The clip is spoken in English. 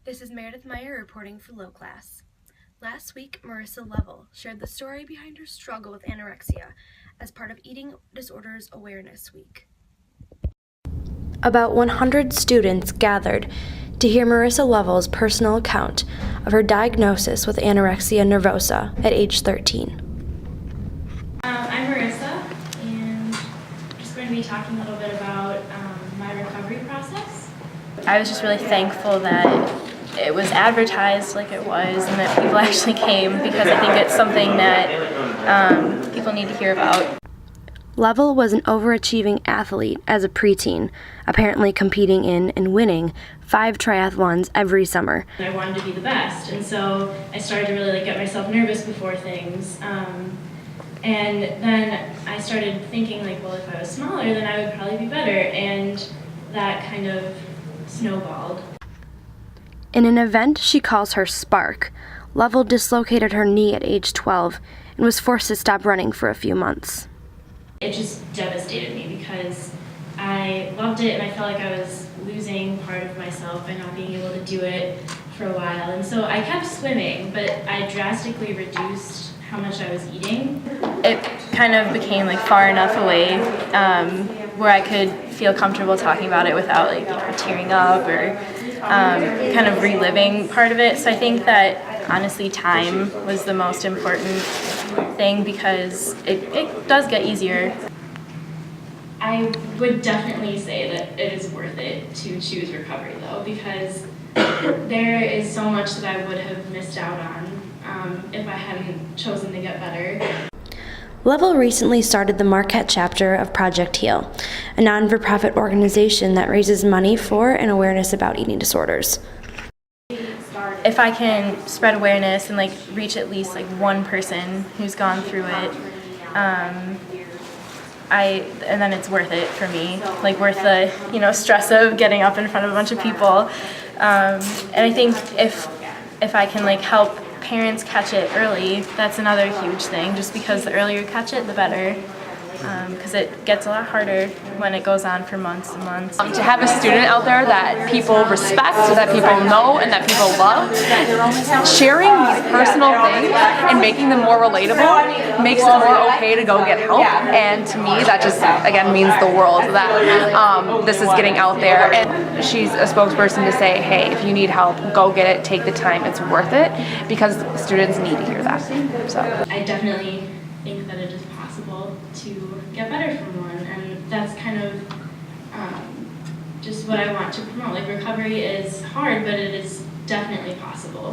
This is Meredith Meyer reporting for Low Class. Last week, Marissa Lovell shared the story behind her struggle with anorexia as part of Eating Disorders Awareness Week. About 100 students gathered to hear Marissa Lovell's personal account of her diagnosis with anorexia nervosa at age 13. I'm Marissa, and I'm just going to be talking a little bit about my recovery process. I was just really thankful that it was advertised like it was and that people actually came, because I think it's something that people need to hear about. Lovell was an overachieving athlete as a preteen, apparently competing in and winning 5 triathlons every summer. I wanted to be the best, and so I started to really get myself nervous before things. And then I started thinking, well, if I was smaller, then I would probably be better, and that kind of snowballed. In an event she calls her spark, Lovell dislocated her knee at age 12 and was forced to stop running for a few months. It just devastated me because I loved it and I felt like I was losing part of myself by not being able to do it for a while. And so I kept swimming, but I drastically reduced how much I was eating. It kind of became far enough away where I could feel comfortable talking about it without tearing up or kind of reliving part of it. So I think that honestly time was the most important thing, because it does get easier. I would definitely say that it is worth it to choose recovery though, because there is so much that I would have missed out on if I hadn't chosen to get better. Lovell recently started the Marquette chapter of Project Heal, a non-for-profit organization that raises money for and awareness about eating disorders. If I can spread awareness and reach at least one person who's gone through it, and then it's worth it for me, worth the stress of getting up in front of a bunch of people. And I think if I can help parents catch it early, that's another huge thing, just because the earlier you catch it, the better, because it gets a lot harder when it goes on for months and months. To have a student out there that people respect, that people know, and that people love, sharing these personal things and making them more relatable makes it more okay to go get help. And to me, that just, again, means the world that this is getting out there. And she's a spokesperson to say, hey, if you need help, go get it, take the time, it's worth it, because students need to hear that. So I definitely think that it is possible to get better from one, and that's kind of just what I want to promote. Recovery is hard, but it is definitely possible.